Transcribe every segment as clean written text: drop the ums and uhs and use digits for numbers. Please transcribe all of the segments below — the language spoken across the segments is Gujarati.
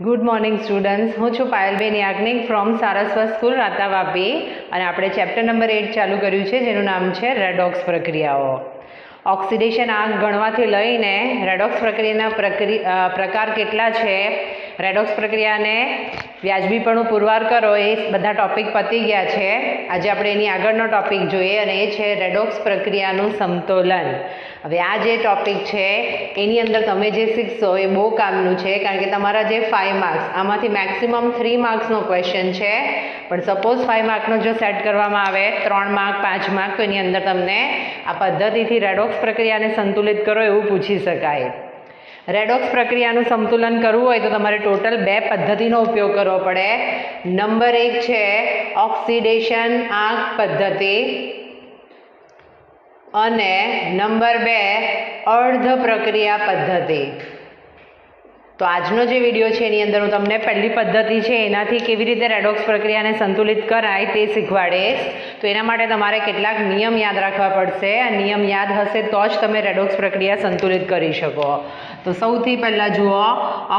ગુડ મોર્નિંગ સ્ટુડન્ટ્સ, હું છું પાયલબેન યાજ્ઞિક ફ્રોમ સારસ્વત સ્કૂલ રાતાવાપી અને આપણે ચેપ્ટર નંબર 8 ચાલુ કર્યું છે જેનું નામ છે રેડોક્સ પ્રક્રિયાઓ. ઓક્સિડેશન આગ ગણવાથી લઈને રેડોક્સ પ્રક્રિયાના પ્રકાર કેટલા છે, રેડોક્સ પ્રક્રિયાને વ્યાજબીપણું પુરવાર કરો, એ બધા ટોપિક પતી ગયા છે. આજે આપણે એની આગળનો ટોપિક જોઈએ અને એ છે રેડોક્સ પ્રક્રિયાનું સમતોલન. હવે આ જે ટોપિક છે એની અંદર તમે જે શીખશો એ બહુ કામનું છે, કારણ કે તમારા જે 5 માર્ક્સ આમાંથી મેક્સિમમ 3 માર્ક્સનો ક્વેશ્ચન છે, પણ સપોઝ 5 માર્કનો જો સેટ કરવામાં આવે 3 માર્ક 5 માર્ક, તો એની અંદર તમને આ પદ્ધતિથી રેડોક્સ પ્રક્રિયાને સંતુલિત કરો એવું પૂછી શકાય. રેડોક્સ પ્રક્રિયાનું સંતુલન કરવું હોય તો તમારે ટોટલ 2 પદ્ધતિનો ઉપયોગ કરવો પડે. નંબર 1 છે ઓક્સિડેશન આગ પદ્ધતિ અને નંબર 2 અર્ધ પ્રક્રિયા પદ્ધતિ. તો આજનો જે વિડીયો છે એની અંદર હું તમને પહેલી પદ્ધતિ છે એનાથી કેવી રીતે રેડોક્સ પ્રક્રિયાને સંતુલિત કરાય તે શીખવાડીશ. તો એના માટે તમારે કેટલાક નિયમ યાદ રાખવા પડશે. આ નિયમ યાદ હશે તો જ તમે રેડોક્સ પ્રક્રિયા સંતુલિત કરી શકો. તો સૌથી પહેલાં જુઓ,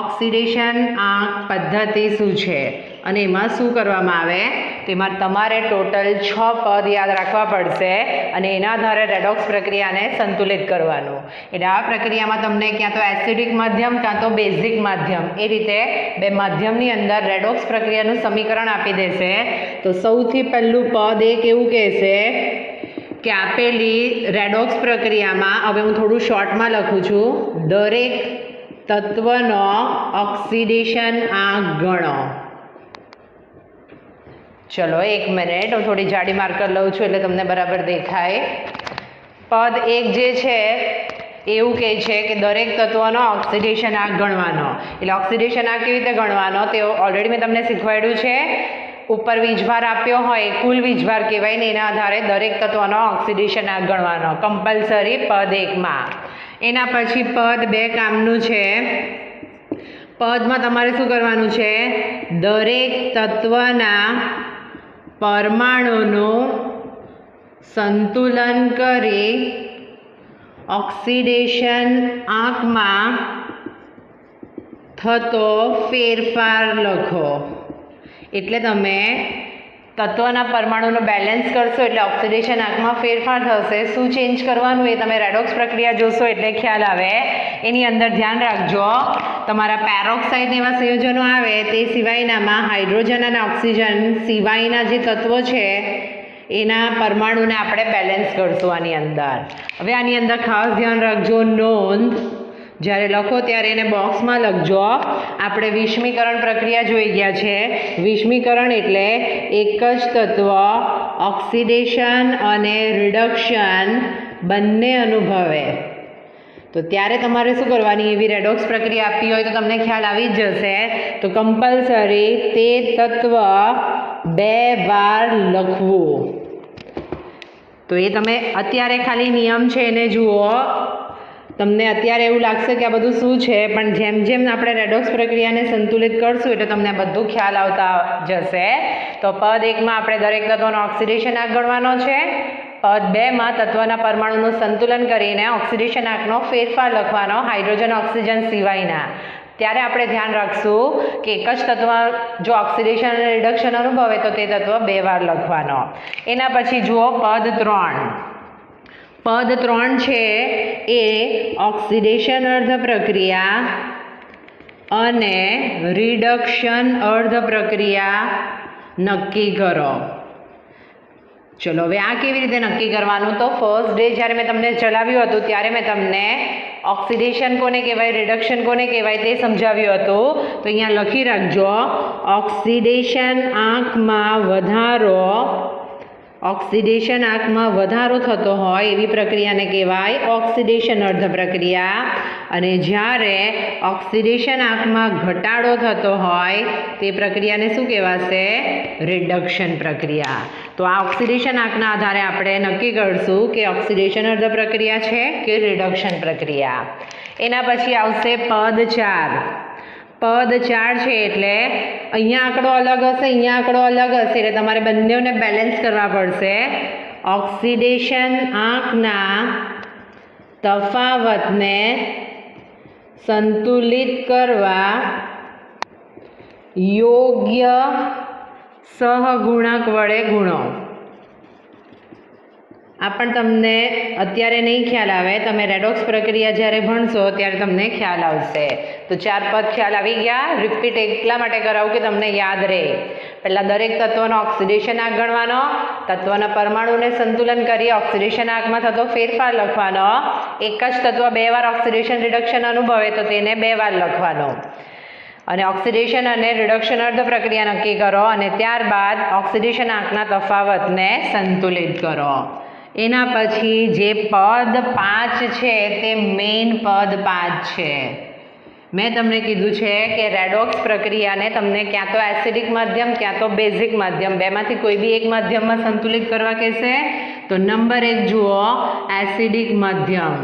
ઓક્સિડેશન આગ પદ્ધતિ શું છે અને એમાં શું કરવામાં આવે, તેમાં તમારે ટોટલ 6 પદ યાદ રાખવા પડશે અને એના આધારે રેડોક્સ પ્રક્રિયાને સંતુલિત કરવાનું. એટલે આ પ્રક્રિયામાં તમને ક્યાં તો એસિડિક માધ્યમ કાં તો બેઝિક માધ્યમ, એ રીતે 2 માધ્યમની અંદર રેડોક્સ પ્રક્રિયાનું સમીકરણ આપી દેશે. તો સૌથી પહેલું પદ એક એવું કહેશે કે આપેલી રેડોક્સ પ્રક્રિયામાં, હવે હું થોડું શોર્ટમાં લખું છું, દરેક તત્વનો ઓક્સિડેશન આંક ગણો. ચલો 1 મિનિટ, હું થોડી જાડી માર્કર લઉં છું એટલે તમને બરાબર દેખાય. પદ 1 જે છે એવું કહે છે કે દરેક તત્વનો ઓક્સિડેશન આંક ગણવાનો. એટલે ઓક્સિડેશન આંક કેવી રીતે ગણવાનો તે ઓલરેડી મેં તમને શીખવાડ્યું છે. ઉપર વીજભાર આપ્યો હોય, કુલ વીજભાર કહેવાય ને, એના આધારે દરેક તત્વનો ઓક્સિડેશન આંક ગણવાનો કમ્પલસરી પદ 1માં. એના પછી પદ 2 કામનું છે. પદમાં તમારે શું કરવાનું છે, દરેક તત્વના પરમાણુનું સંતુલન કરી ઓક્સિડેશન આંકમાં થતો ફેરફાર લખો. એટલે તમે તત્વના પરમાણુનું બેલેન્સ કરશો એટલે ઓક્સિડેશન આંકમાં ફેરફાર થશે. શું ચેન્જ કરવાનું એ તમે રેડોક્સ પ્રક્રિયા જોશો એટલે ખ્યાલ આવે. એની અંદર ધ્યાન રાખજો, તમારા પેરોક્સાઇડ એવા સંયોજનો આવે તે સિવાયનામાં હાઇડ્રોજન અને ઓક્સિજન સિવાયના જે તત્વો છે એના પરમાણુને આપણે બેલેન્સ કરશું આની અંદર. હવે આની અંદર ખાસ ધ્યાન રાખજો, નોંધ જ્યારે લખો ત્યારે એને બોક્સમાં લખજો. આપણે વિષમીકરણ પ્રક્રિયા જોઈ ગયા છે. વિષમીકરણ એટલે એક જ તત્વ ઓક્સિડેશન અને રિડક્શન બંને અનુભવે. તો ત્યારે તમારે શું કરવાની, એવી રેડોક્સ પ્રક્રિયા આપી હોય તો તમને ખ્યાલ આવી જ જશે. તો કમ્પલસરી તે તત્વ 2 વાર લખવું. તો એ તમે અત્યારે ખાલી નિયમ છે એને જુઓ. તમને અત્યારે એવું લાગશે કે આ બધું શું છે, પણ જેમ જેમ આપણે રેડોક્સ પ્રક્રિયાને સંતુલિત કરશું એટલે તમને બધું ખ્યાલ આવતા જશે. તો પદ 1માં આપણે દરેક તત્વનો ઓક્સિડેશન આંક ગણવાનો છે. પદ 2માં તત્વના પરમાણુનું સંતુલન કરીને ઓક્સિડેશન આંકનો ફેરફાર લખવાનો, હાઇડ્રોજન ઓક્સિજન સિવાયના. ત્યારે આપણે ધ્યાન રાખશું કે એક જ તત્વ જો ઓક્સિડેશન અને રિડક્શન અનુભવે તો તે તત્વ 2 વાર લખવાનો. એના પછી જુઓ પદ 3. પદ 3 છે એ ઓક્સિડેશન અર્ધ પ્રક્રિયા અને રિડક્શન અર્ધ પ્રક્રિયા નક્કી કરો. ચલો હવે આ કેવી રીતે નક્કી કરવાનું, તો ફર્સ્ટ ડે જ્યારે મેં તમને ચલાવ્યું હતું ત્યારે મેં તમને ઓક્સિડેશન કોને કહેવાય, રિડક્શન કોને કહેવાય તે સમજાવ્યું હતું. તો અહીંયા લખી રાખજો, ઓક્સિડેશન આંકમાં વધારો થતો હોય એવી પ્રક્રિયાને કહેવાય ઓક્સિડેશન અર્ધ પ્રક્રિયા, અને જ્યારે ઓક્સિડેશન આંકમાં ઘટાડો થતો હોય તે પ્રક્રિયાને શું કહેવાશે, રિડક્શન પ્રક્રિયા. તો આ ઓક્સિડેશન આંકના આધારે આપણે નક્કી કરશું કે ઓક્સિડેશન અર્ધ પ્રક્રિયા છે કે રિડક્શન પ્રક્રિયા. એના પછી આવશે પદ 4. પદ 4 છે એટલે અહીંયા આંકડો અલગ હશે, અહીંયા આંકડો અલગ હશે, એટલે તમારે બંનેને બેલેન્સ કરવા પડશે. ઓક્સિડેશન આંકના તફાવતને સંતુલિત કરવા યોગ્ય સહગુણક વડે ગુણો. આ પણ તમને અત્યારે નહીં ખ્યાલ આવે, તમે રેડોક્સ પ્રક્રિયા જ્યારે ભણશો ત્યારે તમને ખ્યાલ આવશે. તો 4 પદ ખ્યાલ આવી ગયા. રિપીટ એટલા માટે કરાવું કે તમને યાદ રહે. પહેલાં દરેક તત્વનો ઓક્સિડેશન આંક ગણવાનો, તત્વના પરમાણુને સંતુલન કરી ઓક્સિડેશન આંકમાં થતો ફેરફાર લખવાનો. એક જ તત્વ 2 વાર ઓક્સિડેશન રિડક્શન અનુભવે તો તેને 2 વાર લખવાનો. અને ઓક્સિડેશન અને રિડક્શન અર્ધ પ્રક્રિયા નક્કી કરો અને ત્યારબાદ ઓક્સિડેશન આંકના તફાવતને સંતુલિત કરો. એના પછી જે પદ 5 છે તે મેઇન પદ 5 છે. મેં તમને કીધું છે કે રેડોક્સ પ્રક્રિયાને તમને ક્યાં તો એસિડિક માધ્યમ ક્યાં તો બેઝિક માધ્યમ, બેમાંથી કોઈ બી એક માધ્યમમાં સંતુલિત કરવા કહેશે. તો નંબર 1 જુઓ, એસિડિક માધ્યમ.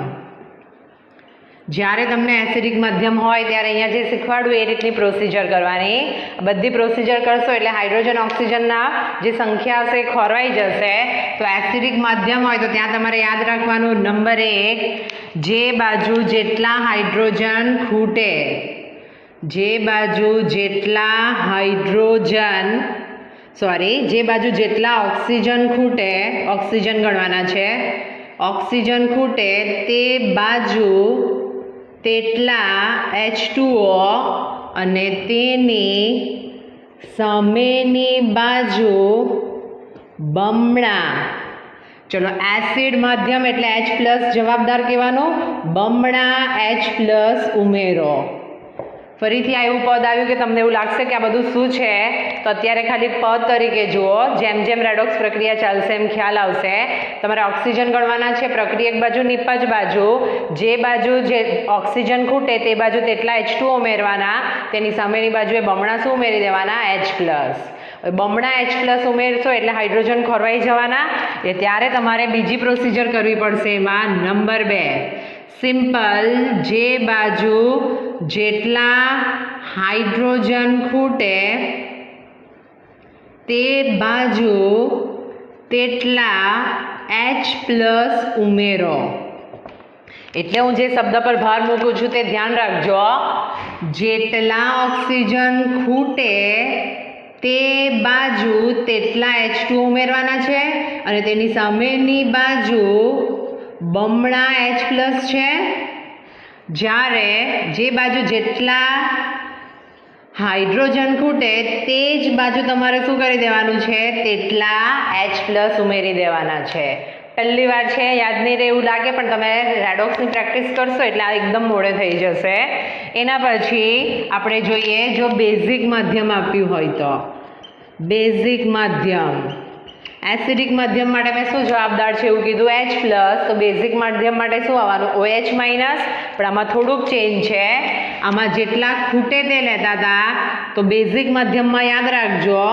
જ્યારે તમને એસિડિક માધ્યમ હોય ત્યારે અહીંયા જે શીખવાડું એ રીતની પ્રોસિજર કરવાની. બધી પ્રોસિજર કરશો એટલે હાઇડ્રોજન ઓક્સિજનના જે સંખ્યા હશે એ ખોરવાઈ જશે. તો એસિડિક માધ્યમ હોય તો ત્યાં તમારે યાદ રાખવાનું નંબર 1, જે બાજુ જેટલા હાઇડ્રોજન ખૂટે, જે બાજુ જેટલા જેટલા ઓક્સિજન ખૂટે, ઓક્સિજન ગણવાના છે, ઓક્સિજન ખૂટે તે બાજુ તેટલા H2O અને તેની સામેની બાજુ બમણા. ચલો, એસિડ માધ્યમ એટલે H+ જવાબદાર કહેવાનું, બમણા H+ ઉમેરો. ફરીથી આ એવું પદ આવ્યું કે તમને એવું લાગશે કે આ બધું શું છે, તો અત્યારે ખાલી પદ તરીકે જુઓ. જેમ જેમ રેડોક્સ પ્રક્રિયા ચાલશે એમ ખ્યાલ આવશે. તમારે ઓક્સિજન ગણવાના છે, પ્રક્રિયક બાજુ નિપજ બાજુ, જે બાજુ જે ઓક્સિજન ખૂટે તે બાજુ તેટલા H2O ઉમેરવાના, તેની સામેની બાજુએ બમણા શું ઉમેરી દેવાના? H+. બમણા H+ ઉમેરશો એટલે હાઇડ્રોજન ખોરવાઈ જવાના. એટલે ત્યારે તમારે બીજી પ્રોસિજર કરવી પડશે. એમાં નંબર 2, સિમ્પલ, જે બાજુ જેટલા હાઇડ્રોજન ખૂટે તે બાજુ તેટલા H+ ઉમેરો. એટલે હું જે શબ્દ પર ભાર મૂકું છું તે ધ્યાન રાખજો. જેટલા ઓક્સિજન ખૂટે તે બાજુ તેટલા H2O ઉમેરવાના છે અને તેની સામેની બાજુ બમણા H+ છે. જ્યારે જે બાજુ જેટલા હાઇડ્રોજન ખૂટે તે જ બાજુ તમારે શું કરી દેવાનું છે? તેટલા H+ ઉમેરી દેવાના છે. પહેલી વાર છે, યાદ નહીં રહે એવું લાગે, પણ તમે રેડોક્સની પ્રેક્ટિસ કરશો એટલે આ એકદમ મોડે થઈ જશે. એના પછી આપણે જોઈએ, જો બેઝિક માધ્યમ આપ્યું હોય તો બેઝિક માધ્યમ. એસિડિક માધ્યમ માટે મેં શું જવાબદાર છે એવું કીધું? H+. તો બેઝિક માધ્યમ માટે શું આવવાનું? OH-. પણ આમાં થોડુંક ચેન્જ છે. આમાં જેટલા ખૂટે તે લેતા હતા, તો બેઝિક માધ્યમમાં યાદ રાખજો,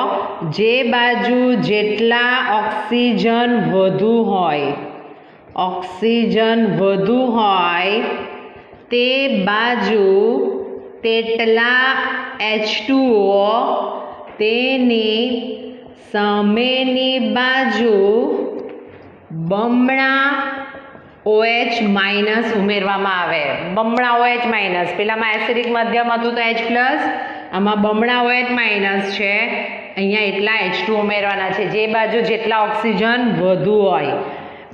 જે બાજુ જેટલા ઓક્સિજન વધુ હોય તે બાજુ તેટલા H2O, તેની સામેની બાજુ બમણા OH- ઉમેરવામાં આવે. બમણા OH-. પેલામાં એસિડિક માધ્યમ હતું તો H+, આમાં બમણા OH- છે. અહીંયા એટલા H2O ઉમેરવાના છે, જે બાજુ જેટલા ઓક્સિજન વધુ હોય.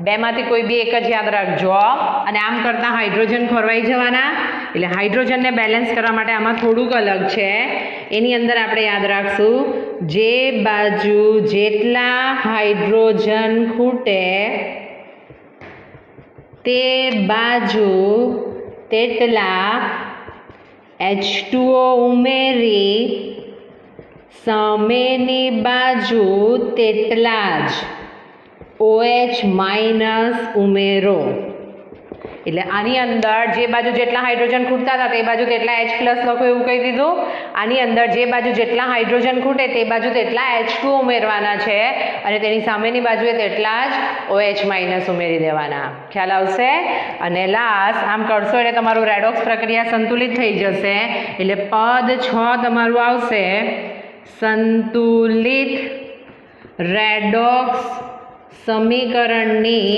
બેમાંથી કોઈ બી એક જ યાદ રાખજો. અને આમ કરતાં હાઇડ્રોજન ખોરવાઈ જવાના. એટલે હાઇડ્રોજનને બેલેન્સ કરવા માટે આમાં થોડુંક અલગ છે. એની અંદર આપણે યાદ રાખશું, જે બાજુ જેટલા હાઇડ્રોજન ખૂટે તે બાજુ તેટલા H2O ઉમેરી સામેની બાજુ તેટલા જ OH- ઉમેરો. એટલે આની અંદર જે બાજુ જેટલા હાઇડ્રોજન ખૂટતા હતા તે બાજુ તેટલા H+ લખો એવું કહી દીધું. આની અંદર જે બાજુ જેટલા હાઇડ્રોજન ખૂટે તે બાજુ તેટલા H2O ઉમેરવાના છે અને તેની સામેની બાજુએ તેટલા જ OH- ઉમેરી દેવાના. ખ્યાલ આવશે? અને લાસ્ટ આમ કરશો એટલે તમારું રેડોક્સ પ્રક્રિયા સંતુલિત થઈ જશે. એટલે પદ 6 તમારું આવશે, સંતુલિત રેડોક્સ સમીકરણની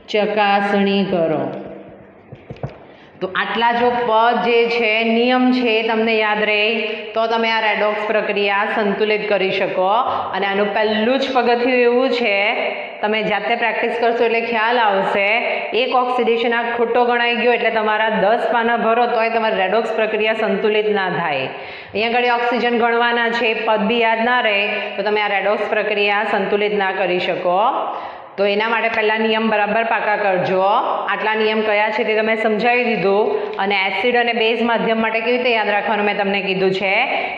ચકાસણી કરો. તો આટલા જો પદ જે છે નિયમ છે એ તમને યાદ રહે તો તમે આ રેડોક્સ પ્રક્રિયા સંતુલિત કરી શકો. અને આનું પહેલું જ પગથિયું એવું છે, તમે જાતે પ્રેક્ટિસ કરશો એટલે ખ્યાલ આવશે. એક ઓક્સિડેશન આંક ખોટો ગણાઈ ગયો એટલે તમારા 10 પાના ભરો તોય તમારી રેડોક્સ પ્રક્રિયા સંતુલિત ના થાય. અહીંયા આગળ ઓક્સિજન ગણવાના છે, પદ બી યાદ ના રહે તો તમે આ રેડોક્સ પ્રક્રિયા સંતુલિત ના કરી શકો. તો એના માટે પહેલાં નિયમ બરાબર પાકા કરજો. આટલા નિયમ કયા છે તે તમે સમજાવી દીધું. અને એસિડ અને બેઝ માધ્યમ માટે કેવી રીતે યાદ રાખવાનું મેં તમને કીધું છે.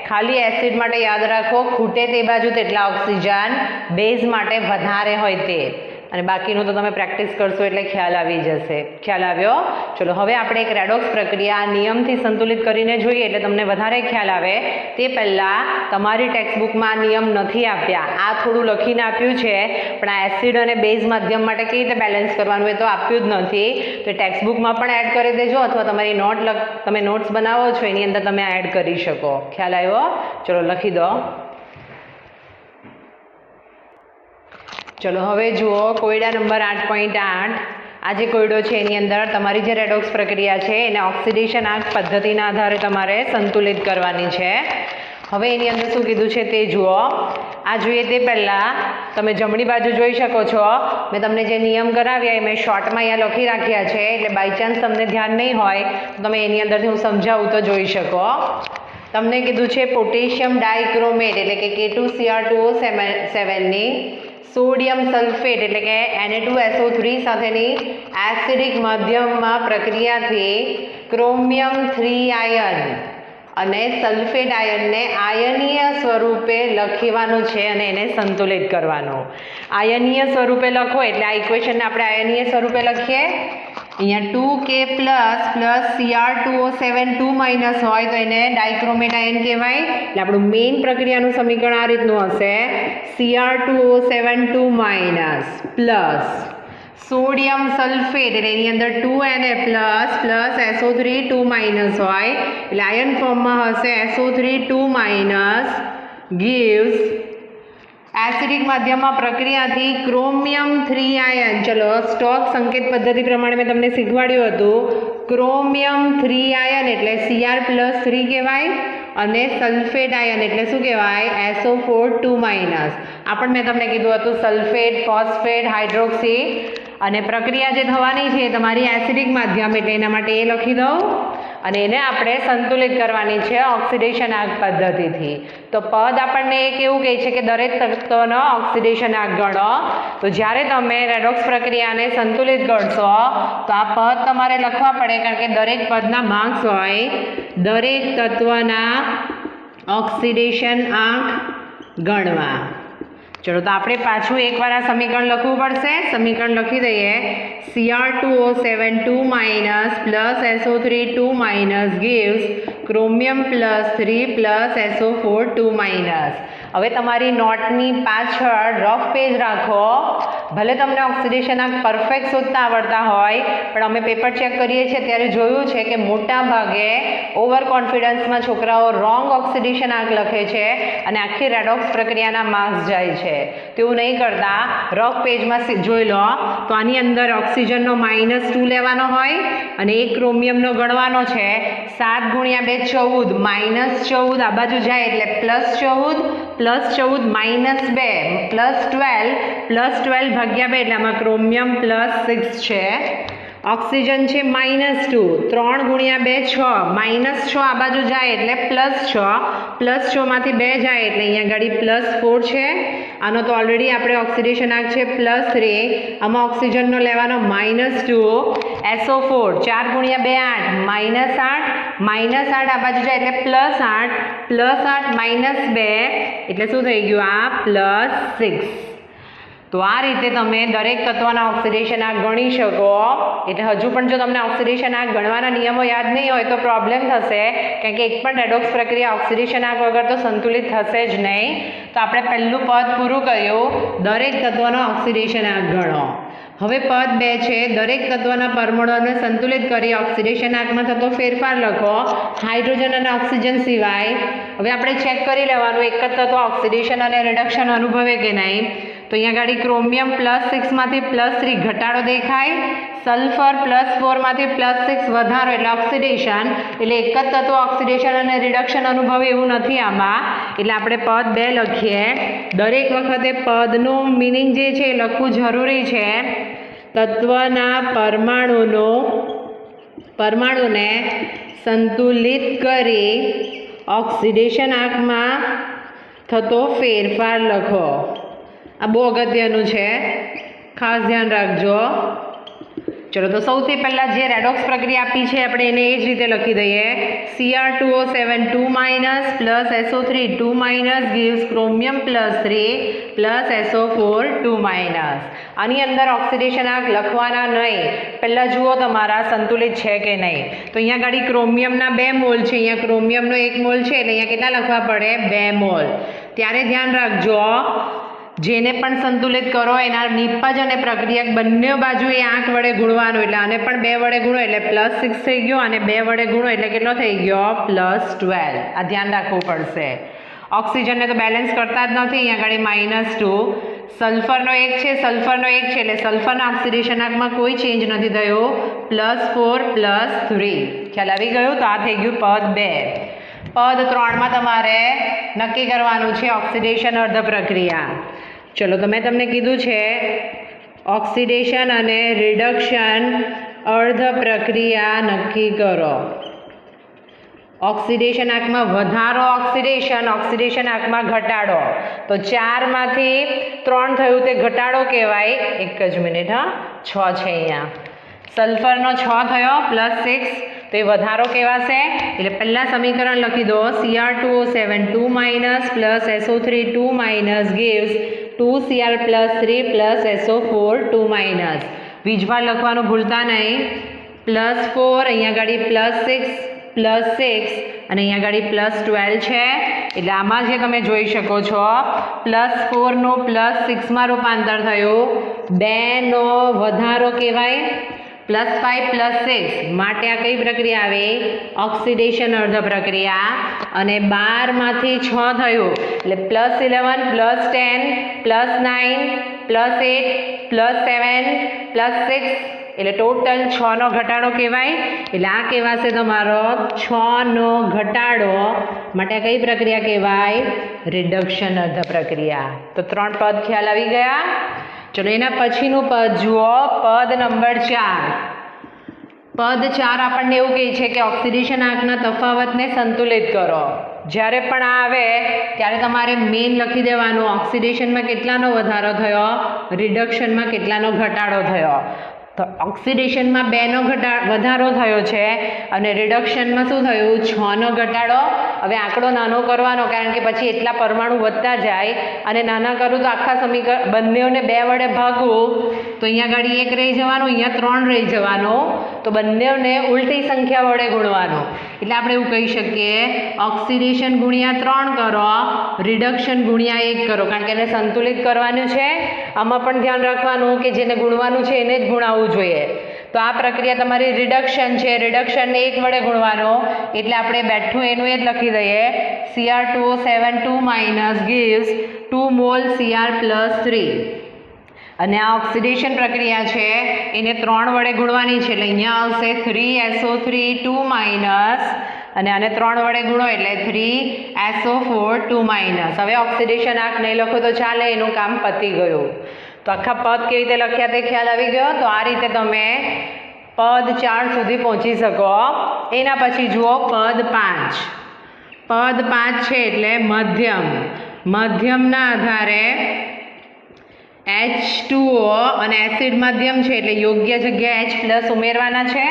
ખાલી એસિડ માટે યાદ રાખો ખૂટે તે બાજુ તેટલા ઓક્સિજન, બેઝ માટે વધારે હોય તે. અને બાકીનું તો તમે પ્રેક્ટિસ કરશો એટલે ખ્યાલ આવી જશે. ખ્યાલ આવ્યો? ચલો હવે આપણે એક રેડોક્સ પ્રક્રિયા નિયમથી સંતુલિત કરીને જોઈએ એટલે તમને વધારે ખ્યાલ આવે. તે પહેલાં તમારી ટેક્સ્ટબુકમાં નિયમ નથી આપ્યા, આ થોડું લખીને આપ્યું છે, પણ આ એસિડ અને બેઝ માધ્યમ માટે કેવી રીતે બેલેન્સ કરવાનું એ તો આપ્યું જ નથી. તો ટેક્સ્ટબુકમાં પણ એડ કરી દેજો અથવા તમારી તમે નોટ્સ બનાવો છો એની અંદર તમે એડ કરી શકો. ખ્યાલ આવ્યો? ચલો લખી દો. ચલો હવે જુઓ કોયડા નંબર 8.8. આ જે કોયડો છે એની અંદર તમારી જે રેડોક્સ પ્રક્રિયા છે એને ઓક્સિડેશન આંક પદ્ધતિના આધારે તમારે સંતુલિત કરવાની છે. હવે એની અંદર શું કીધું છે તે જુઓ. આ જોઈએ તે પહેલાં તમે જમણી બાજુ જોઈ શકો છો. મેં તમને જે નિયમ કરાવ્યા એ મેં શોર્ટમાં અહીંયા લખી રાખ્યા છે, એટલે બાય ચાન્સ તમને ધ્યાન નહીં હોય તો તમે એની અંદરથી હું સમજાવું તો જોઈ શકો. તમને કીધું છે પોટેશિયમ ડાયક્રોમેટ એટલે કે K2Cr2O7 ની સોડિયમ સલ્ફેટ એટલે કે Na2SO3 સાથેની એસિડિક માધ્યમમાં પ્રક્રિયાથી ક્રોમિયમ 3 આયન અને સલ્ફેટ આયનને આયનીય સ્વરૂપે લખવાનું છે અને એને સંતુલિત કરવાનું. આયનીય સ્વરૂપે લખો એટલે આ ઇક્વેશનને આપણે આયનીય સ્વરૂપે લખીએ. અહીંયા 2K પ્લસ Cr2O7 2- હોય તો એને ડાયક્રોમેટ આયન કહેવાય. એટલે આપણું મેઇન પ્રક્રિયાનું સમીકરણ આ રીતનું હશે: Cr2O7 2- પ્લસ સોડિયમ સલ્ફેટ એટલે એની અંદર 2Na પ્લસ SO3 2- હોય એટલે આયન ફોર્મમાં હશે SO3 2- gives એસિડિક માધ્યમમાં પ્રક્રિયાથી ક્રોમિયમ 3 આયન. ચલો સ્ટોક સંકેત પદ્ધતિ પ્રમાણે મેં તમને શીખવાડ્યું હતું. ક્રોમિયમ 3 આયન એટલે Cr+3 કહેવાય અને સલ્ફેટ આયન એટલે શું કહેવાય? SO4 2-. આ પણ મેં તમને કીધું હતું સલ્ફેટ, ફોસ્ફેટ, હાઇડ્રોક્સી. અને પ્રક્રિયા જે થવાની છે તમારી એસિડિક માધ્યમ એટલે એના માટે એ લખી દઉં. અને એને આપણે સંતુલિત કરવાની છે ઓક્સિડેશન આંક પદ્ધતિથી. તો પદ આપણને એક એવું કહે છે કે દરેક તત્વનો ઓક્સિડેશન આંક ગણો. તો જ્યારે તમે રેડોક્સ પ્રક્રિયાને સંતુલિત કરશો તો આ પદ તમારે લખવા પડે, કારણ કે દરેક પદના માર્ક્સ હોય. દરેક તત્વના ઓક્સિડેશન આંક ગણવા. ચલો તો આપણે પાછું એકવાર આ સમીકરણ લખવું પડશે. સમીકરણ લખી દઈએ. Cr2O7 2- plus SO3 2- gives chromium +3 SO4 2-. હવે તમારી નોટની પાછળ રફ પેજ રાખો. ભલે તમને ઓક્સિડેશન આંક પરફેક્ટ શોધતા આવડતા હોય, પણ અમે પેપર ચેક કરીએ છીએ ત્યારે જોયું છે કે મોટા ભાગે ઓવર કોન્ફિડન્સમાં છોકરાઓ રોંગ ઓક્સિડેશન આંક લખે છે અને આખી રેડોક્સ પ્રક્રિયાના માર્ક્સ જાય છે. તેવું નહીં કરતા, રફ પેજમાં જોઈ લો તો આની અંદર ઓક્સિજનનો -2 લેવાનો હોય અને એક ક્રોમિયમનો ગણવાનો છે. 7 × 2 14 -14 આ બાજુ જાય એટલે +14 +14 -2 +12 +12 / 2 એટલે આમાં ક્રોમિયમ +6 છે. ઓક્સિજન છે -2, 3 × 2 6 -6 આ બાજુ જાય એટલે +6 +6 માંથી 2 જાય એટલે અહીંયા ગાડી +4 છે. આનો તો ઓલરેડી આપણે ઓક્સિડેશન આંક છે +3. આમાં ઓક્સિજનનો લેવાનો -2. SO4 4 × 2 8 -8 આ બાજુ જાય એટલે +8 +8 -2 એટલે શું થઈ ગયું? આ +6. તો આ રીતે તમે દરેક તત્વના ઓક્સિડેશન આંક ગણી શકો. એટલે હજુ પણ જો તમને ઓક્સિડેશન આંક ગણવાના નિયમો યાદ નહીં હોય તો પ્રોબ્લેમ થશે, કારણ કે એક પણ રેડોક્સ પ્રક્રિયા ઓક્સિડેશન આંક વગર તો સંતુલિત થશે જ નહીં. તો આપણે પહેલું પદ પૂરું કર્યું. દરેક તત્વનો ઓક્સિડેશન આંક ગણો. હવે પદ 2 છે. દરેક તત્વના પરમાણુઓને સંતુલિત કરી ઓક્સિડેશન આંકમાં થતો ફેરફાર લખો, હાઇડ્રોજન અને ઓક્સિજન સિવાય. હવે આપણે ચેક કરી લેવાનું એક જ તત્વ ઓક્સિડેશન અને રિડક્શન અનુભવે કે નહીં. તો અહીંયા ગાડી ક્રોમિયમ +6 માંથી +3 ઘટાડો દેખાય, સલ્ફર +4 માંથી +6 વધારો એટલે ઓક્સિડેશન, એટલે એક જ તત્વ ઓક્સિડેશન અને રિડક્શન અનુભવે એવું નથી આમાં, એટલે આપણે પદ 2 લખીએ. દરેક વખતે પદનું મિનિંગ જે છે એ લખવું જરૂરી છે. તત્વના પરમાણુને સંતુલિત કરી ઓક્સિડેશન આંકમાં થતો ફેરફાર લખો. આ બહુ અગત્યનું છે, ખાસ ધ્યાન રાખજો. ચલો તો સૌથી પહેલાં જે રેડોક્સ પ્રક્રિયા આપી છે આપણે એને એ જ રીતે લખી દઈએ. Cr2O7 2- plus SO3 2- gives chromium +3 plus SO4 2-. આની અંદર ઓક્સિડેશન આંક લખવાના નહીં, પહેલાં જુઓ તમારા સંતુલિત છે કે નહીં. તો અહીંયા ગાડી ક્રોમિયમના 2 મોલ છે, અહીંયા ક્રોમિયમનો 1 મોલ છે, એટલે અહીંયા કેટલા લખવા પડે? 2 મોલ. ત્યારે ધ્યાન રાખજો, જેને પણ સંતુલિત કરો એના નિપજ અને પ્રક્રિયક બંને બાજુએ આંક વડે ગુણવાનું, એટલે આને પણ 2 વડે ગુણો એટલે +6 થઈ ગયો, અને 2 વડે ગુણો એટલે કેટલો થઈ ગયો? +12. આ ધ્યાન રાખવું પડશે. ઓક્સિજનને તો બેલેન્સ કરતા જ નથી, અહીંયા આગળ -2. સલ્ફરનો 1 છે, સલ્ફરનો 1 છે, એટલે સલ્ફરના ઓક્સિડેશન આંકમાં કોઈ ચેન્જ નથી થયો. +4 +3. ખ્યાલ આવી ગયો? તો આ થઈ ગયું પદ 2. પદ 3માં તમારે નક્કી કરવાનું છે ઓક્સિડેશન અર્ધ પ્રક્રિયા. ચલો તો મેં તમને કીધું છે ઓક્સિડેશન અને રિડક્શન અર્ધ પ્રક્રિયા નક્કી કરો. ઓક્સિડેશન આંકમાં વધારો ઓક્સિડેશન આંકમાં ઘટાડો. તો 4 માંથી 3 થયું તે ઘટાડો કહેવાય. એક જ મિનિટ, 6 છે અહીંયા. સલ્ફરનો 6 થયો +6, તો એ વધારો કહેવાશે. એટલે પહેલાં સમીકરણ લખી દો. Cr2O7 2- plus SO3 2- gives 2Cr+3 plus SO4 2-. વીજભાર લખવાનું ભૂલતા નહીં. +4 અહીંયા ગાડી +6 અને અહીંયા ગાડી +12 છે. એટલે આમાં જે તમે જોઈ શકો છો +4 નો +6 રૂપાંતર થયું. 2 નો વધારો કહેવાય. +5 +6 માટે આ કઈ પ્રક્રિયા આવે? ઓક્સિડેશન અર્ધ પ્રક્રિયા. અને 12 માંથી 6 થયું એટલે +11 +10 +9 +8 +7 +6 એટલે ટોટલ 6 નો ઘટાડો કહેવાય. એટલે આ કહેવાશે તમારો 6 નો ઘટાડો. માટે કઈ પ્રક્રિયા કહેવાય? રિડક્શન અર્ધ પ્રક્રિયા. તો 3 પદ ખ્યાલ આવી ગયા. ચલો એના પછીનું પદ જુઓ, પદ નંબર 4. પદ 4 આપણને એવું કહે છે કે ઓક્સિડેશન આંકના તફાવતને સંતુલિત કરો. જ્યારે પણ આ આવે ત્યારે તમારે મેઇન લખી દેવાનું, ઓક્સિડેશનમાં કેટલાનો વધારો થયો, રિડક્શનમાં કેટલાનો ઘટાડો થયો. તો ઓક્સિડેશનમાં 2 નો વધારો થયો છે અને રિડક્શનમાં શું થયું? 6 નો ઘટાડો. હવે આંકડો નાનો કરવાનો, કારણ કે પછી એટલા પરમાણુ વધતા જાય, અને નાના કરું તો આખા સમીકરણ બંનેઓને 2 વડે ભાગવું તો અહીંયા ગાડી 1 રહી જવાનું, અહીંયા 3 રહી જવાનું. તો બંનેઓને ઉલટી સંખ્યા વડે ગુણવાનું. એટલે આપણે એવું કહી શકીએ ઓક્સિડેશન ગુણ્યા 3 કરો, રિડક્શન ગુણ્યા 1 કરો, કારણ કે એને સંતુલિત કરવાનું છે. આમાં પણ ધ્યાન રાખવાનું કે જેને ગુણવાનું છે એને જ ગુણાવવું જોઈએ. તો આ પ્રક્રિયા તમારી રિડક્શન છે, રિડક્શનને 1 વડે ગુણવાનો, એટલે આપણે બેઠું એનું એ જ લખી દઈએ. Cr2O7 2- gives 2 mol Cr+3. અને આ ઓક્સિડેશન પ્રક્રિયા છે એને 3 વડે ગુણવાની છે, એટલે અહીંયા આવશે 3SO3 2- અને આને 3 વડે ગુણો એટલે 3SO4 2-. હવે ઓક્સિડેશન આંક નહીં લખો તો ચાલે, એનું કામ પતી ગયું. તો આખા પદ કેવી રીતે લખ્યા તે ખ્યાલ આવી ગયો. તો આ રીતે તમે પદ 4 સુધી પહોંચી શકો. એના પછી જુઓ પદ 5. પદ 5 છે એટલે મધ્યમના આધારે H2O અને એસિડ માધ્યમ છે એટલે યોગ્ય જગ્યાએ H+ ઉમેરવાના છે.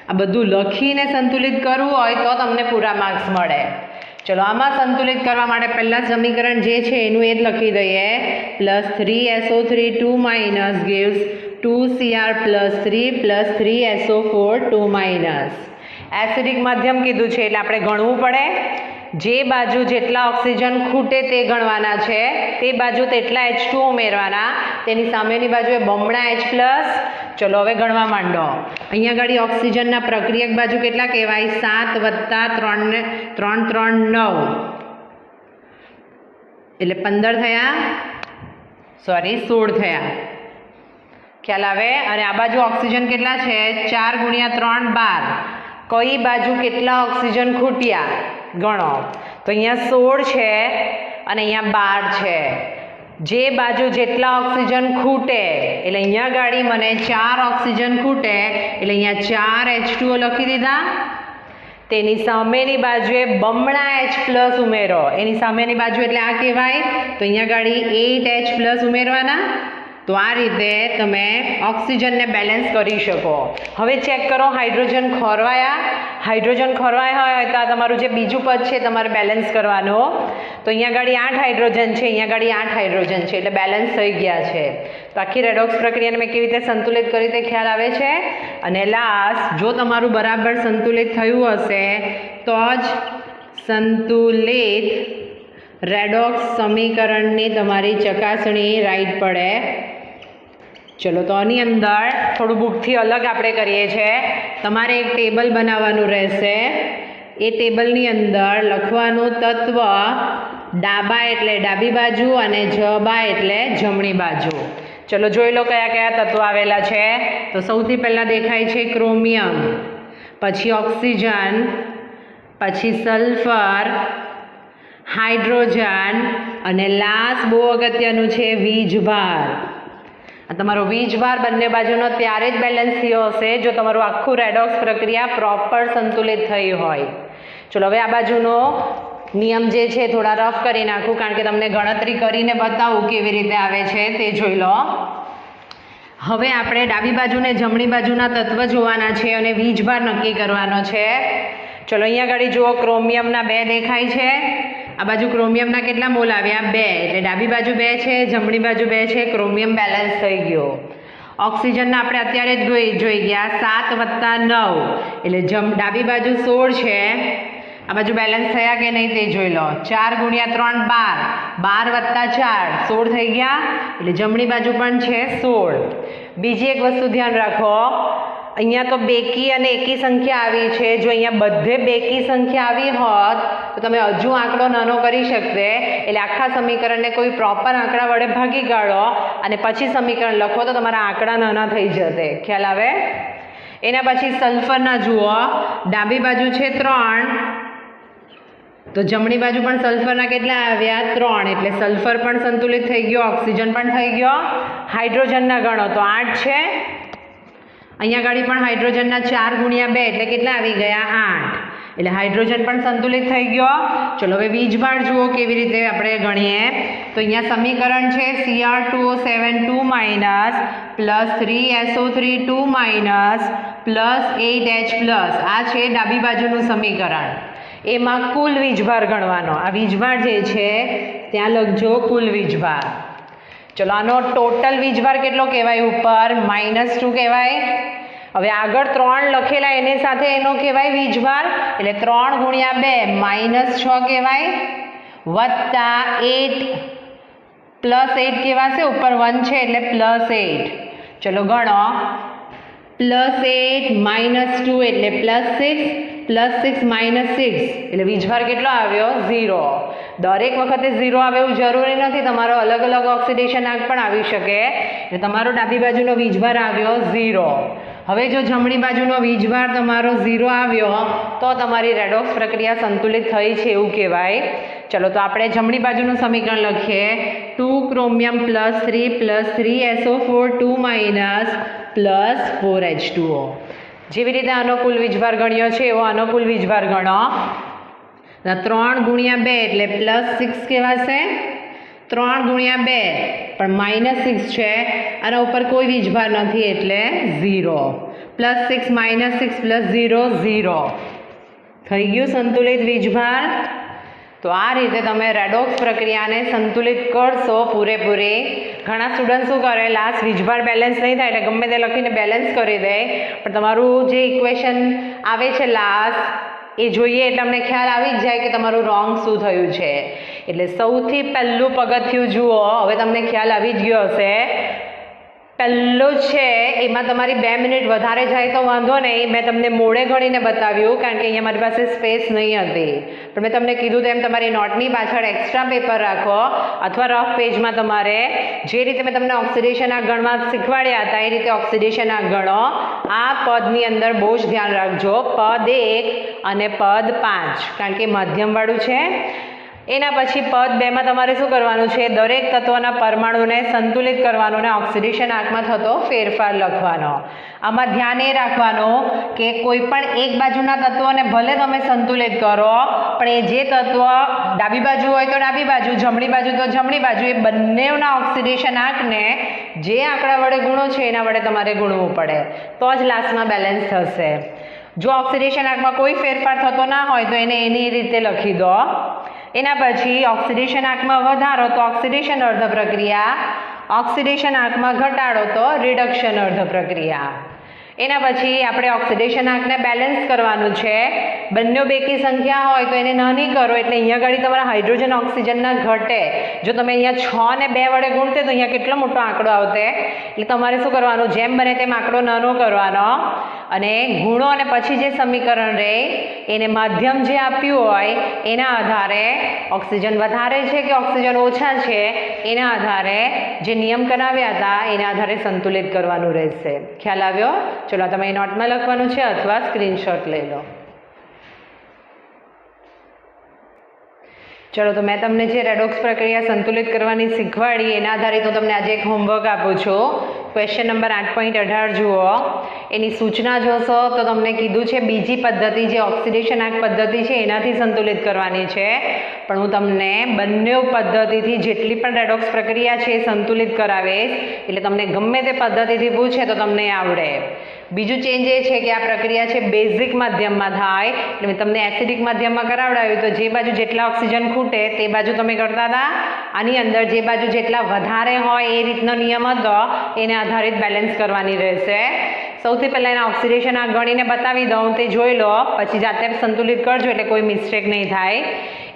આ બધું લખીને સંતુલિત કરવું હોય તો તમને પૂરા માર્ક્સ મળે. ચલો આમાં સંતુલિત કરવા માટે પહેલાં સમીકરણ જે છે એનું એ જ લખી દઈએ. +3SO3 2- gives 2Cr+3 plus 3SO4 2-. Acidic માધ્યમ કીધું છે એટલે આપણે ગણવું પડે. જે બાજુ જેટલા ઓક્સિજન ખૂટે તે ગણવાના છે, તે બાજુ તેટલા H2O ઉમેરવાના, તેની સામેની બાજુએ બમણા H+. ચલો હવે ગણવા માંડો. અહીંયા આગળ ઓક્સિજનના પ્રક્રિયક બાજુ કેટલા કહેવાય? 7 + 3 9 એટલે 15 થયા. સોરી 16 થયા, ખ્યાલ આવે? અને આ બાજુ ઓક્સિજન કેટલા છે? 4 ગુણ્યા 3 12. કઈ બાજુ કેટલા ઓક્સિજન ખૂટ્યા ગણો. તો અહીંયા 16 છે અને અહીંયા 12 છે. જે બાજુ જેટલા ઓક્સિજન ખૂટે એટલે અહીંયા ગાડી મને 4 ઓક્સિજન ખૂટે એટલે અહીંયા 4 H2O લખી દીધા. તેની સામેની બાજુએ બમણા H+ ઉમેરો. એની સામેની બાજુ એટલે આ કહેવાય. તો અહીંયા ગાડી 8H+ ઉમેરવાના. તો આ રીતે તમે ઓક્સિજનને બેલેન્સ કરી શકો. હવે ચેક કરો હાઇડ્રોજન ખોરવાયા. હાઇડ્રોજન ખોરવાયા હોય તો આ તમારું જે બીજું પદ છે તમારે બેલેન્સ કરવાનું. તો અહીંયા ગાડી 8 હાઇડ્રોજન છે, અહીંયા ગાડી 8 હાઇડ્રોજન છે એટલે બેલેન્સ થઈ ગયા છે. તો આખી રેડોક્સ પ્રક્રિયાને મેં કેવી રીતે સંતુલિત કરી તે ખ્યાલ આવે છે. અને લાસ્ટ જો તમારું બરાબર સંતુલિત થયું હશે તો જ સંતુલિત રેડોક્સ સમીકરણની તમારી ચકાસણી રાઈટ પડે. ચલો તો આની અંદર થોડું બુકથી અલગ આપણે કરીએ છીએ. તમારે એક ટેબલ બનાવવાનું રહેશે. એ ટેબલની અંદર લખવાનું તત્વ ડાબા એટલે ડાબી બાજુ અને જબા એટલે જમણી બાજુ. ચલો જોઈ લો કયા કયા તત્વો આવેલા છે. તો સૌથી પહેલાં દેખાય છે ક્રોમિયમ, પછી ઓક્સિજન, પછી સલ્ફર, હાઇડ્રોજન અને લાસ્ટ બહુ અગત્યનું છે વીજભાર. આ તમારો વીજભાર બંને બાજુનો ત્યારે જ બેલેન્સ થયો હશે જો તમારું આખું રેડોક્સ પ્રક્રિયા પ્રોપર સંતુલિત થઈ હોય. ચલો હવે આ બાજુનો નિયમ જે છે થોડા રફ કરી નાખું કારણ કે તમને ગણતરી કરીને બતાવું કેવી રીતે આવે છે તે જોઈ લો. હવે આપણે ડાબી બાજુને જમણી બાજુના તત્વ જોવાના છે અને વીજભાર નક્કી કરવાનો છે. ચલો અહીંયા આગળ જુઓ ક્રોમિયમના 2 દેખાય છે. આ બાજુ ક્રોમિયમના કેટલા મોલ આવ્યા? 2. એટલે ડાબી બાજુ 2 છે, જમણી બાજુ 2 છે. ક્રોમિયમ બેલેન્સ થઈ ગયો. ઓક્સિજનના આપણે અત્યારે જ જોઈ ગયા 7 + 9 એટલે ડાબી બાજુ 16 છે. આ બાજુ બેલેન્સ થયા કે નહીં તે જોઈ લો. 4 ગુણ્યા 3 12, 12 + 4 16 થઈ ગયા એટલે જમણી બાજુ પણ છે 16. બીજી એક વસ્તુ ધ્યાન રાખો, અહીંયા તો બેકી અને એકી સંખ્યા આવી છે. જો અહીંયા બધે બેકી સંખ્યા આવી હોત તો તમે હજુ આંકડો નાનો કરી શકતે. એટલે આખા સમીકરણને કોઈ પ્રોપર આંકડા વડે ભાગી કાઢો અને પછી સમીકરણ લખો તો તમારા આંકડા નાના થઈ જશે. ખ્યાલ આવે? એના પછી સલ્ફરના જુઓ, ડાબી બાજુ છે 3 તો જમણી બાજુ પણ સલ્ફરના કેટલા આવ્યા? 3. એટલે સલ્ફર પણ સંતુલિત થઈ ગયો, ઓક્સિજન પણ થઈ ગયો. હાઇડ્રોજનના ગણો તો 8 છે. અહીંયા ગાડી પણ હાઇડ્રોજનના 4 ગુણ્યા 2 એટલે કેટલા આવી ગયા? 8. એટલે હાઇડ્રોજન પણ સંતુલિત થઈ ગયો. ચલો હવે વીજભાર જુઓ કેવી રીતે આપણે ગણીએ. તો અહીંયા સમીકરણ છે Cr2O7 2- +3SO3 2- +8H+. આ છે ડાબી બાજુનું સમીકરણ. એમાં કુલ વીજભાર ગણવાનો. આ વીજભાર જે છે ત્યાં લખજો કુલ વીજભાર. ચલો આનો ટોટલ વીજભાર કેટલો કહેવાય? ઉપર -2 કહેવાય. હવે આગળ 3 લખેલા એની સાથે એનો કહેવાય વીજભાર એટલે 3 ગુણ્યા 2 -6 કહેવાય વત્તા 8 +8 કહેવાશે. ઉપર 1 છે એટલે +8. ચલો ગણો. +8 -2 એટલે +6 +6 -6 એટલે વીજભાર કેટલો આવ્યો? 0. દરેક વખતે 0 આવે એવું જરૂરી નથી. તમારો અલગ અલગ ઓક્સિડેશન આંક પણ આવી શકે. એટલે તમારો ડાબી બાજુનો વીજભાર આવ્યો 0. હવે જો જમણી બાજુનો વીજભાર તમારો 0 આવ્યો તો તમારી રેડોક્સ પ્રક્રિયા સંતુલિત થઈ છે એવું કહેવાય. ચલો તો આપણે જમણી બાજુનું સમીકરણ લખીએ. 2 ક્રોમિયમ +3 3SO4 2- +4H2O. જેવી રીતે આનો કુલ વીજભાર ગણ્યો છે એવો આનો કુલ વીજભાર ગણો. 3 ગુણ્યા 2 એટલે +6 કહેવાશે. 3 ગુણ્યા 2 પણ -6 છે. આના ઉપર કોઈ વીજભાર નથી એટલે 0. +6 -6 +0 0 થઈ ગયું સંતુલિત વીજભાર. તો આ રીતે તમે રેડોક્સ પ્રક્રિયાને સંતુલિત કરશો પૂરેપૂરી. ઘણા સ્ટુડન્ટ શું કરે, લાસ્ટ વીજભાર બેલેન્સ નહીં થાય એટલે ગમે તે લખીને બેલેન્સ કરી દે. પણ તમારું જે ઇક્વેશન આવે છે લાસ્ટ એ જોઈએ એટલે અમને ખ્યાલ આવી જ જાય કે તમારું રોંગ શું થયું છે. એટલે સૌથી પહેલું પગથિયું જુઓ. હવે તમને ખ્યાલ આવી જ ગયો હશે. પહેલો છે એમાં તમારી 2 મિનિટ વધારે જાય તો વાંધો નહીં, મેં તમને મોડે ગણીને બતાવ્યું કારણ કે અહીંયા મારી પાસે સ્પેસ નહીં હતી, પણ મેં તમને કીધું તેમ તમારી નોટની પાછળ એક્સ્ટ્રા પેપર રાખો અથવા રફ પેજમાં તમારે જે રીતે મેં તમને ઓક્સિડેશન આંક ગણવા શીખવાડ્યા હતા એ રીતે ઓક્સિડેશન આંક ગણો. આ પદની અંદર બહુ જ ધ્યાન રાખજો, પદ 1 અને પદ 5 કારણ કે મધ્યમવાળું છે. એના પછી પદ 2માં તમારે શું કરવાનું છે, દરેક તત્વના પરમાણુને સંતુલિત કરવાનો અને ઓક્સિડેશન આંકમાં થતો ફેરફાર લખવાનો. આમાં ધ્યાન એ રાખવાનું કે કોઈ પણ એક બાજુના તત્વને ભલે તમે સંતુલિત કરો પણ એ જે તત્વ ડાબી બાજુ હોય તો ડાબી બાજુ, જમણી બાજુ તો જમણી બાજુ, એ બંનેના ઓક્સિડેશન આંકને જે આંકડા વડે ગુણો છે એના વડે તમારે ગુણવું પડે તો જ લાસ્ટમાં બેલેન્સ થશે. જો ઓક્સિડેશન આંકમાં કોઈ ફેરફાર થતો ના હોય તો એને એની રીતે લખી દો. એના પછી ઓક્સિડેશન આંકમાં વધારો તો ઓક્સિડેશન અર્ધ પ્રક્રિયા, ઓક્સિડેશન આંકમાં ઘટાડો તો રિડક્શન અર્ધ પ્રક્રિયા. એના પછી આપણે ઓક્સિડેશન આંકને બેલેન્સ કરવાનું છે. બંને બેકી સંખ્યા હોય તો એને નાની કરો એટલે અહીંયા આગળ તમારા હાઇડ્રોજન ઓક્સિજનના ઘટે. જો તમે અહીંયા 6 ને 2 વડે ગુણતે તો અહીંયા કેટલો મોટો આંકડો આવતે, એટલે તમારે શું કરવાનું, જેમ બને તેમ આંકડો નાનો કરવાનો અને ગુણો અને પછી જે સમીકરણ રહે એને માધ્યમ જે આપ્યું હોય એના આધારે ઓક્સિજન વધારે છે કે ઓક્સિજન ઓછા છે એના આધારે જે નિયમ કરાવ્યા હતા એના આધારે સંતુલિત કરવાનું રહેશે. ખ્યાલ આવ્યો? ચલો તમે નોટમાં લખવાનું છે અથવા સ્ક્રીનશોટ લઈ લો. ચલો તો મેં તમને જે રેડોક્સ પ્રક્રિયા સંતુલિત કરવાની શીખવાડી એના આધારિત હું તમને આજે એક હોમવર્ક આપું છું. ક્વેશ્ચન નંબર 8.18 જુઓ. એની સૂચના જોશો તો તમને કીધું છે બીજી પદ્ધતિ જે ઓક્સિડેશન આંક પદ્ધતિ છે એનાથી સંતુલિત કરવાની છે, પણ હું તમને બંને પદ્ધતિથી જેટલી પણ રેડોક્સ પ્રક્રિયા છે એ સંતુલિત કરાવીશ એટલે તમને ગમે તે પદ્ધતિથી પૂછે તો તમને આવડે. બીજું ચેન્જ એ છે કે આ પ્રક્રિયા છે બેઝિક માધ્યમમાં થાય, એટલે મેં તમને એસિડિક માધ્યમમાં કરાવડાવ્યું તો જે બાજુ જેટલા ઓક્સિજન ખૂટે તે બાજુ તમે કરતા હતા. આની અંદર જે બાજુ જેટલા વધારે હોય એ રીતનો નિયમ હતો એને આધારિત બેલેન્સ કરવાની રહેશે. સૌથી પહેલાં એના ઓક્સિડેશન આંક ગણીને બતાવી દઉં, તે જોઈ લો, પછી જાતે સંતુલિત કરજો એટલે કોઈ મિસ્ટેક નહીં થાય.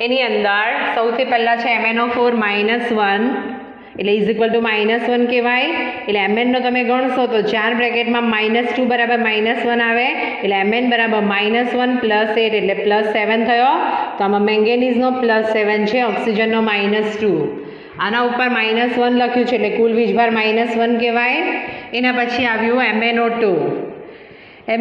એની અંદર સૌથી પહેલાં છે MnO4 -1 એટલે ઇઝ ઇક્વલ ટુ -1 કહેવાય. એટલે Mnનો તમે ગણશો તો 4 બ્રેકેટમાં -2 બરાબર -1 આવે એટલે Mn બરાબર -1 + 8 એટલે +7 થયો. તો આમાં મેંગેનીઝનો +7 છે, ઓક્સિજનનો -2. આના ઉપર -1 લખ્યું છે એટલે કુલ વીજભાર -1 કહેવાય. એના પછી આવ્યું MnO2.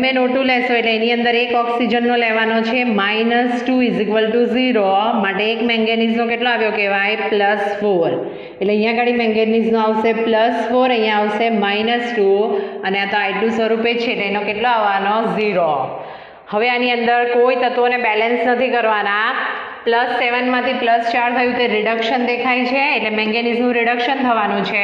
MnO2 લેશો એટલે એની અંદર એક ઓક્સિજનનો લેવાનો છે -2 ઇઝ ઇક્વલ ટુ 0 માટે એક મેંગેનીઝનો કેટલો આવ્યો કહેવાય +4. એટલે અહીંયા આગળ મેંગેનીઝનો આવશે +4, અહીંયા આવશે -2 અને આ તો I2 સ્વરૂપે છે એટલે એનો કેટલો આવવાનો 0. હવે આની અંદર કોઈ તત્વોને બેલેન્સ નથી કરવાના. +7માંથી +4 થયું તે રિડક્શન દેખાય છે એટલે મેંગેનીઝનું રિડક્શન થવાનું છે.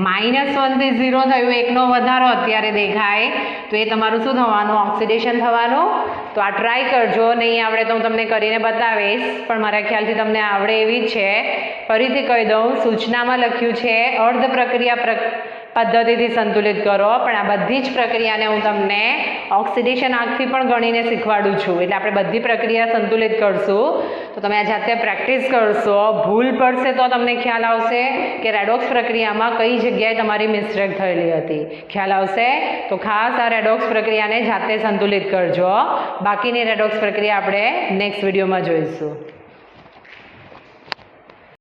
-1 થી 0 થયું એકનો વધારો અત્યારે દેખાય તો એ તમારું શું થવાનું, ઓક્સિડેશન થવાનું. તો આ ટ્રાય કરજો, નહીં આવડે તો હું તમને કરીને બતાવીશ પણ મારા ખ્યાલથી તમને આવડે એવી જ છે. ફરીથી કહી દઉં, સૂચનામાં લખ્યું છે અર્ધ પ્રક્રિયા પદ્ધતિથી સંતુલિત કરો, પણ આ બધી જ પ્રક્રિયાને હું તમને ઓક્સિડેશન આંકથી પણ ગણીને શીખવાડું છું એટલે આપણે બધી પ્રક્રિયા સંતુલિત કરશું. તો તમે આ જાતે પ્રેક્ટિસ કરશો, ભૂલ પડશે તો તમને ખ્યાલ આવશે કે રેડોક્સ પ્રક્રિયામાં કઈ જગ્યાએ તમારી મિસ્ટેક થયેલી હતી. ખ્યાલ આવશે તો ખાસ આ રેડોક્સ પ્રક્રિયાને જાતે સંતુલિત કરજો. બાકીની રેડોક્સ પ્રક્રિયા આપણે નેક્સ્ટ વિડીયોમાં જોઈશું.